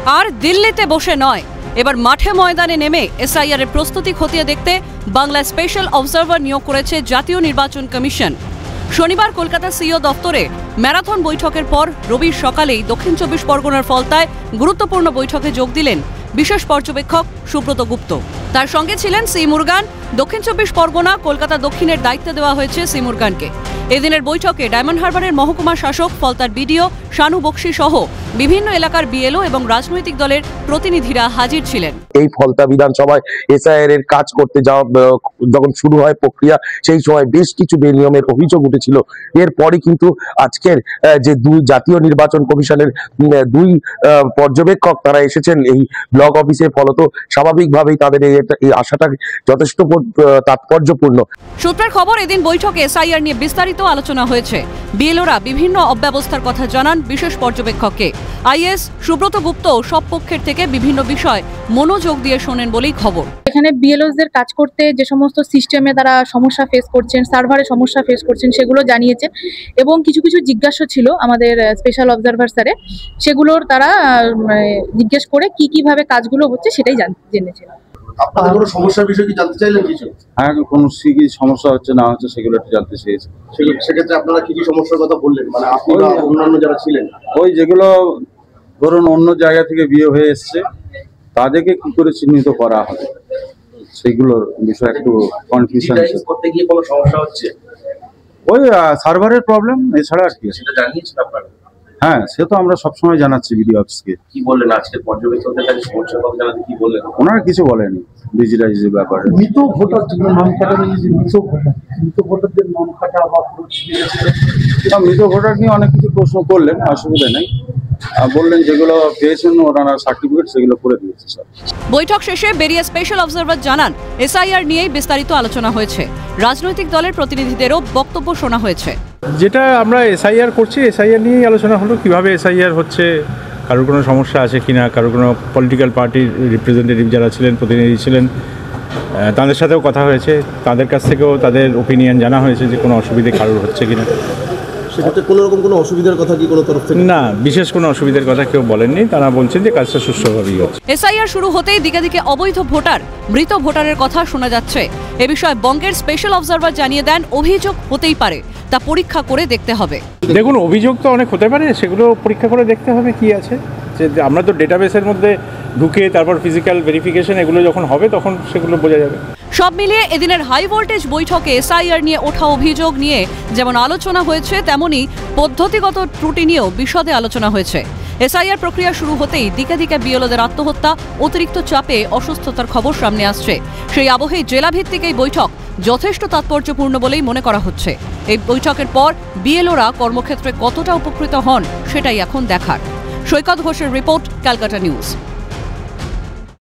আর দিল্লিতে বসে নয়, এবার মাঠে ময়দানে নেমে এসআইআর এর প্রস্তুতি খতিয়ে দেখতে বাংলা স্পেশাল অবজারভার নিয়োগ করেছে জাতীয় নির্বাচন কমিশন। শনিবার কলকাতা সিইও দপ্তরে ম্যারাথন বৈঠকের পর রবির সকালেই দক্ষিণ 24 পরগনার ফলতায় গুরুত্বপূর্ণ বৈঠকে যোগ দিলেন বিশেষ পর্যবেক্ষক সুব্রত গুপ্ত। তার সঙ্গে ছিলেন সি মুরগান। দক্ষিণ 24 পরগনা কলকাতা দক্ষিণের দায়িত্ব দেওয়া হয়েছে সি মুরগানকে। এদিনের বৈঠকে ডায়মন্ড হারবারের মহকুমা শাসক, ফলতার বিডিও শানু বক্সি সহ বিভিন্ন এলাকার বিএলও এবং রাজনৈতিক দলের প্রতিনিধিরা হাজির ছিলেন। এই ফলতা বিধানসভায় এসআইআর এর কাজ করতে যাওয়া যখন শুরু হয় প্রক্রিয়া, সেই সময় বেশ কিছু বেনিয়মের অভিযোগ উঠেছিল। এরপরই কিন্তু আজকের যে দুই জাতীয় নির্বাচন কমিশনের দুই পর্যবেক্ষক তারা এসেছেন এই ব্লক অফিসে, ফলত স্বাভাবিকভাবেই তাদের এই আশাটা যথেষ্ট তাৎপর্যপূর্ণ। সূত্রের খবর, এদিন বৈঠকে এসআইআর নিয়ে বিস্তারিত আলোচনা হয়েছে। বিএলওরা বিভিন্ন অব্যবস্থার কথা জানান বিশেষ পর্যবেক্ষককে। আইএস সুব্রত গুপ্ত সব পক্ষের থেকে বিভিন্ন বিষয় মনোযোগ দিয়ে শোনেন বলেই খবর। এখানে বিএলওদের কাজ করতে যে সমস্ত সিস্টেমে তারা সমস্যা ফেস করছেন, সার্ভারে সমস্যা ফেস করছেন, সেগুলো জানিয়েছেন এবং কিছু কিছু জিজ্ঞাসা ছিল আমাদের স্পেশাল অবজারভার স্যারে, সেগুলোর তারা জিজ্ঞেস করে কিভাবে কাজগুলো হচ্ছে সেটাই জেনেছেন। আপনাদের কোনো সমস্যার বিষয় কি জানতে চাইলেন কিছু? হ্যাঁ, কোনো কি সমস্যা হচ্ছে না হচ্ছে সেগুলো একটু জানতে চেয়েছি। সেক্ষেত্রে আপনারা কি কি সমস্যার কথা বললেন, মানে আপনি বা অন্যান্য যারা ছিলেন? ওই যেগুলো ধরুন অন্য জায়গা থেকে বিয়ে হয়ে এসছে তাদেরকে কি করে চিহ্নিত করা হবে সেগুলোর বিষয়ে একটু কনফিউশন করতে গিয়ে কোনো সমস্যা হচ্ছে, ওই সার্ভারের প্রবলেম, এছাড়া আর কি। সেটা জানিয়েছেন আপনারা? হ্যাঁ, সে তো আমরা সবসময় জানাচ্ছি বিডিও অফিসকে। কি বললেন আজকে পর্যবেক্ষকদের কাছে সমস্যার কথা জানাতে, কি বললেন? ওনারা কিছু বলেনি ডিজিটাইজের ব্যাপারে। মৃত ভোটার নাম কাটা নিয়ে যে মৃত ভোটারদের নাম কাটা বা মৃত ভোটার নিয়ে অনেক কিছু প্রশ্ন করলেন, অসুবিধা নেই। বললেন যেগুলো পেয়েছেন ওনারা সার্টিফিকেট সেগুলো করে দিয়েছে স্যার। বৈঠক শেষে বেরিয়ে স্পেশাল অবজারভার জানান এসআইআর নিয়েই বিস্তারিত আলোচনা হয়েছে। রাজনৈতিক দলের প্রতিনিধিদেরও বক্তব্য শোনা হয়েছে। যেটা আমরা এসআইআর করছি, এসআইআর নিয়েই আলোচনা হলো, কিভাবে এসআইআর হচ্ছে, কারোর কোনো সমস্যা আছে কিনা, কারোর কোনো পলিটিক্যাল পার্টির রিপ্রেজেন্টেটিভ যারা ছিলেন, প্রতিনিধি ছিলেন, তাদের সাথেও কথা হয়েছে। তাদের কাছ থেকেও তাদের ওপিনিয়ন জানা হয়েছে যে কোনো অসুবিধে কারোর হচ্ছে কিনা। সেক্ষেত্রে কোনো রকম কোনো অসুবিধার কথা কি কোনো তরফ থেকে? না, বিশেষ কোনো অসুবিধার কথা কেউ বলেননি। তারা বলছেন যে কাজটা সুষ্ঠুভাবেই হচ্ছে। এসআইআর শুরু হতেই দিকে দিকে অবৈধ ভোটার, মৃত ভোটারের কথা শোনা যাচ্ছে। এ বিষয়ে বঙ্গের স্পেশাল অবজারভার জানিয়ে দেন, অভিযোগ হতেই পারে, তা পরীক্ষা করে দেখতে হবে। দেখুন, অভিযোগ তো অনেক হতে পারে, সেগুলো পরীক্ষা করে দেখতে হবে কি আছে। যে আমরা তো ডেটাবেসের মধ্যে ঢুকে তারপর ফিজিক্যাল ভেরিফিকেশন এগুলো যখন হবে তখন সেগুলো বোঝা যাবে। সব মিলিয়ে এদিনের হাই ভোল্টেজ বৈঠকে এসআইআর নিয়ে ওঠা অভিযোগ নিয়ে যেমন আলোচনা হয়েছে, তেমনি পদ্ধতিগত ত্রুটি নিয়েও বিশদে আলোচনা হয়েছে। এসআইআর প্রক্রিয়া শুরু হতেই দিকে দিকে বিএলওদের আত্মহত্যা, অতিরিক্ত চাপে অসুস্থতার খবর সামনে আসছে। সেই আবহে জেলাভিত্তিক এই বৈঠক যথেষ্ট তাৎপর্যপূর্ণ বলেই মনে করা হচ্ছে। এই বৈঠকের পর বিএলওরা কর্মক্ষেত্রে কতটা উপকৃত হন সেটাই এখন দেখার। সৈকত ঘোষের রিপোর্ট, ক্যালকাটা নিউজ।